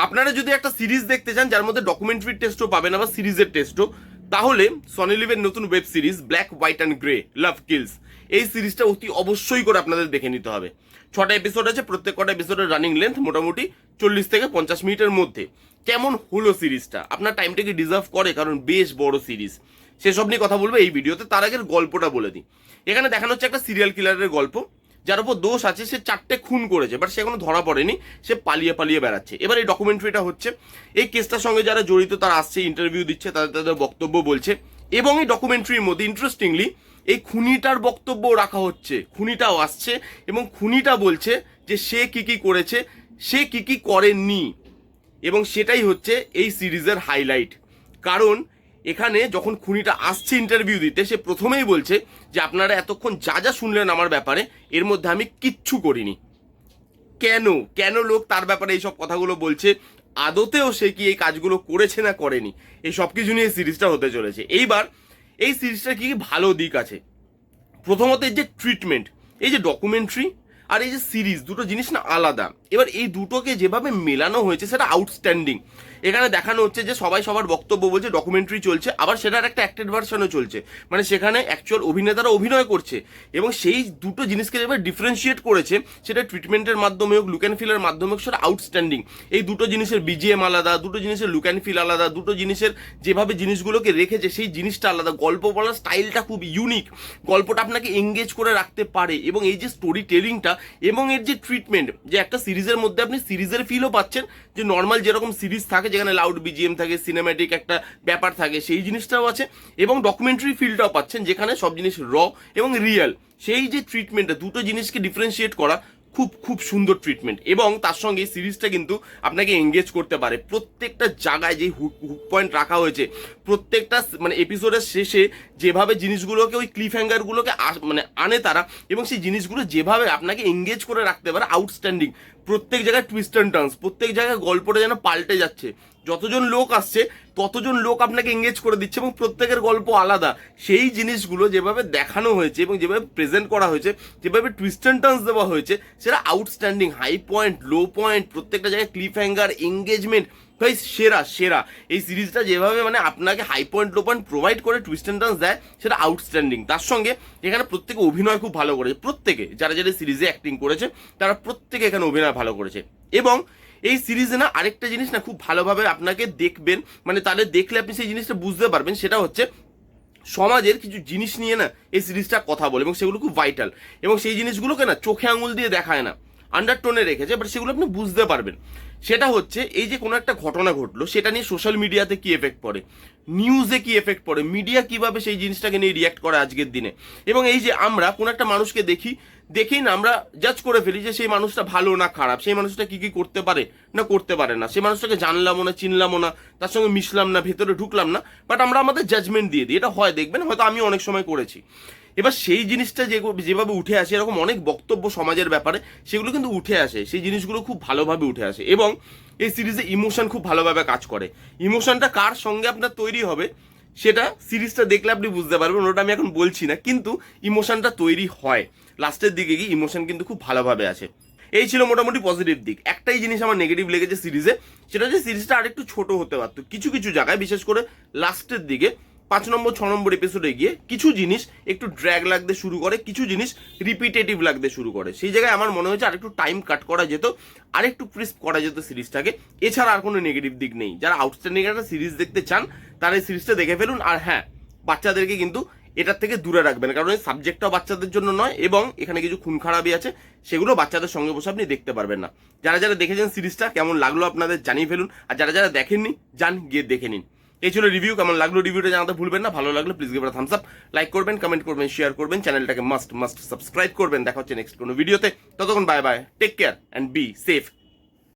আপনারা যদি একটা সিরিজ দেখতে চান যার মধ্যে ডকুমেন্টারি টেস্টও পাবেন আবার সিরিজের টেস্টও, তাহলে সনি লিভের নতুন web series black white and grey love kills, এই সিরিজটা অতি অবশ্যই করে আপনাদের দেখে নিতে হবে। 6টা এপিসোড আছে, প্রত্যেক কটা এপিসোডের রানিং লেন্থ মোটামুটি 40 থেকে 50 মিনিটের মধ্যে। কেমন হলো সিরিজটা, আপনার টাইমটাকে ডিজার্ভ করে, কারণ বেশ বড় সিরিজ। সেসব নিয়ে কথা বলবো এই ভিডিওতে। তার আগের গল্পটা বলে দিই। এখানে দেখানো হচ্ছে একটা সিরিয়াল কিলারের গল্প, যার উপর দোষ আছে, সে 4টে খুন করেছে, বাট সে এখনো ধরা পড়েনি, সে পালিয়ে পালিয়ে বেড়াচ্ছে। এবার এই ডকুমেন্টারিটা হচ্ছে, এই কেসটার সঙ্গে যারা জড়িত তারা আসছে, ইন্টারভিউ দিচ্ছে, তাদের বক্তব্য বলছে। এবং এই ডকুমেন্টারির মধ্যে ইন্টারেস্টিংলি এই খুনিটার বক্তব্য রাখা হচ্ছে, খুনিটাও আসছে এবং খুনিটা বলছে যে সে কি কি করেছে, সে কি কি করেননি। এবং সেটাই হচ্ছে এই সিরিজের হাইলাইট। কারণ এখানে যখন খুনিটা আসছে ইন্টারভিউ দিতে, সে প্রথমেই বলছে যে আপনারা এতক্ষণ যা যা শুনলেন আমার ব্যাপারে, এর মধ্যে আমি কিচ্ছু করিনি। কেন কেন লোক তার ব্যাপারে এইসব কথাগুলো বলছে, আদতেও সে কি এই কাজগুলো করেছে না করেনি, এই সব কিছু নিয়ে সিরিজটা হতে চলেছে। এইবার এই সিরিজটার কি কি ভালো দিক আছে। প্রথমত এই যে ট্রিটমেন্ট, এই যে ডকুমেন্টারি আর এই যে সিরিজ, দুটো জিনিস না আলাদা। এবার এই দুটোকে যেভাবে মেলানো হয়েছে সেটা আউটস্ট্যান্ডিং। এখানে দেখানো হচ্ছে যে সবাই সবার বক্তব্য বলছে, ডকুমেন্টারি চলছে, আবার সেটার একটা অ্যাক্টেড ভার্সনও চলছে, মানে সেখানে অ্যাকচুয়াল অভিনেতারা অভিনয় করছে। এবং সেই দুটো জিনিসকে যেভাবে ডিফারেন্সিয়েট করেছে, সেটা ট্রিটমেন্টের মাধ্যমে হোক, লুক অ্যান্ড ফিলের মাধ্যমে হোক, সেটা আউটস্ট্যান্ডিং। এই দুটো জিনিসের বিজিএম আলাদা, দুটো জিনিসের লুক অ্যান্ড ফিল আলাদা, দুটো জিনিসের যেভাবে জিনিসগুলোকে রেখেছে সেই জিনিসটা আলাদা। গল্প বলার স্টাইলটা খুব ইউনিক, গল্পটা আপনাকে এঙ্গেজ করে রাখতে পারে। এবং এই যে স্টোরি টেলিংটা এবং এর যে ট্রিটমেন্ট, যে একটা সিরিজের মধ্যে আপনি সিরিজের ফিলও পাচ্ছেন, যে নর্মাল যেরকম সিরিজ থাকে যেখানে লাউড বিজিএম থাকে, সিনেম্যাটিক একটা ব্যাপার থাকে, সেই জিনিসটাও আছে। এবং ডকুমেন্টারি ফিলটাও পাচ্ছেন যেখানে সব জিনিস র এবং রিয়েল। সেই যে ট্রিটমেন্টটা, দুটো জিনিসকে ডিফারেন্সিয়েট করা, খুব খুব সুন্দর ট্রিটমেন্ট। এবং তার সঙ্গে সিরিজটা কিন্তু আপনাকে এঙ্গেজ করতে পারে। প্রত্যেকটা জায়গায় যে হুক পয়েন্ট রাখা হয়েছে, প্রত্যেকটা মানে এপিসোডের শেষে যেভাবে জিনিসগুলোকে, ওই ক্লিফ হ্যাঙ্গারগুলোকে মানে আনে তারা, এবং সেই জিনিসগুলো যেভাবে আপনাকে এঙ্গেজ করে রাখতে পারে, আউটস্ট্যান্ডিং। প্রত্যেক জায়গায় টুইস্ট অ্যান্ড টার্নস, প্রত্যেক জায়গায় গল্পটা যেন পাল্টে যাচ্ছে। যতজন লোক আসছে ততজন লোক আপনাকে এঙ্গেজ করে দিচ্ছে এবং প্রত্যেকের গল্প আলাদা। সেই জিনিসগুলো যেভাবে দেখানো হয়েছে এবং যেভাবে প্রেজেন্ট করা হয়েছে, যেভাবে টুইস্ট অ্যান্ড টার্নস দেওয়া হয়েছে, সেটা outstanding. High point, low point, প্রত্যেকটা জায়গায় ক্লিফ হ্যাঙ্গার, এঙ্গেজমেন্ট, ভাই সেরা সেরা। এই সিরিজটা যেভাবে মানে আপনাকে high point low point provide করে টুইস্ট অ্যান্ড টার্নস দেয়, সেটা আউটস্ট্যান্ডিং। তার সঙ্গে এখানে প্রত্যেকে অভিনয় খুব ভালো করেছে, প্রত্যেকে যারা যারা সিরিজে অ্যাক্টিং করেছে তারা প্রত্যেকে এখানে অভিনয় ভালো করেছে। এবং এই সিরিজে না আরেকটা জিনিস না খুব ভালোভাবে আপনাকে দেখবেন, মানে তাহলে দেখলে আপনি সেই জিনিসটা বুঝতে পারবেন, সেটা হচ্ছে সমাজের কিছু জিনিস নিয়ে না এই সিরিজটা কথা বলে, এবং সেগুলো খুব ভাইটাল। এবং সেই জিনিসগুলোকে না চোখে আঙুল দিয়ে দেখায় না, আন্ডারটোনে রেখেছে, বাট সেগুলো আপনি বুঝতে পারবেন। সেটা হচ্ছে এই যে কোনো একটা ঘটনা ঘটলো, সেটা নিয়ে সোশ্যাল মিডিয়াতে কি এফেক্ট পড়ে, নিউজে কি এফেক্ট পড়ে, মিডিয়া কিভাবে সেই জিনিসটাকে নিয়ে রিয়াক্ট করে আজকের দিনে। এবং এই যে আমরা কোনো একটা মানুষকে দেখেই না আমরা জাজ করে ফেলি যে সেই মানুষটা ভালো না খারাপ, সেই মানুষটা কি কি করতে পারে না করতে পারে না, সেই মানুষটাকে জানলামও না, চিনলামও না, তার সঙ্গে মিশলাম না, ভেতরে ঢুকলাম না, বাট আমরা আমাদের জাজমেন্ট দিয়ে দিই। এটা হয়, দেখবেন, হয়তো আমি অনেক সময় করেছি। এবার সেই জিনিসটা যেভাবে উঠে আসে, এরকম অনেক বক্তব্য সমাজের ব্যাপারে, সেগুলো কিন্তু উঠে আসে, সেই জিনিসগুলো খুব ভালোভাবে উঠে আসে। এবং এই সিরিজে ইমোশন খুব ভালোভাবে কাজ করে। ইমোশনটা কার সঙ্গে আপনার তৈরি হবে সেটা সিরিজটা দেখলে আপনি বুঝতে পারবেন, ওটা আমি এখন বলছি না, কিন্তু ইমোশনটা তৈরি হয় লাস্টের দিকে গিয়ে। ইমোশন কিন্তু খুব ভালোভাবে আছে। এই ছিল মোটামুটি পজিটিভ দিক। একটাই জিনিস আমার নেগেটিভ লেগেছে সিরিজে, সেটা হচ্ছে সিরিজটা আরেকটু ছোট হতে পারতো কিছু কিছু জায়গায়, বিশেষ করে লাস্টের দিকে 5 নম্বর 6 নম্বর এপিসোডে গিয়ে কিছু জিনিস একটু ড্র্যাগ লাগতে শুরু করে, কিছু জিনিস রিপিটেটিভ লাগতে শুরু করে। সেই জায়গায় আমার মনে হয়েছে আরেকটু টাইম কাট করা যেত, আরেকটু ক্রিস্প করা যেত সিরিজটাকে। এছাড়া আর কোনো নেগেটিভ দিক নেই। যারা আউটস্ট্যান্ডিং একটা সিরিজ দেখতে চান তারা এই সিরিজটা দেখে ফেলুন। আর হ্যাঁ, বাচ্চাদেরকে কিন্তু এটার থেকে দূরে রাখবেন, কারণ এই সাবজেক্টটাও বাচ্চাদের জন্য নয়, এবং এখানে কিছু খুন খারাপই আছে, সেগুলো বাচ্চাদের সঙ্গে বসে আপনি দেখতে পারবেন না। যারা যারা দেখেছেন সিরিজটা কেমন লাগলো আপনাদের জানিয়ে ফেলুন, আর যারা যারা দেখেননি যান গিয়ে দেখে নিন। এই ছিল রিভিউ। কেমন লাগলো রিভিউটা জানাতে ভুলবেন না। ভালো লাগলে please give a Thums up, like করবেন, কমেন্ট করবেন, শেয়ার করবেন, চ্যানেলটাকে মাস্ট সাবস্ক্রাইব করবেন। দেখা হচ্ছে নেক্সট কোনো ভিডিওতে। ততক্ষণ bye bye, take care and be safe.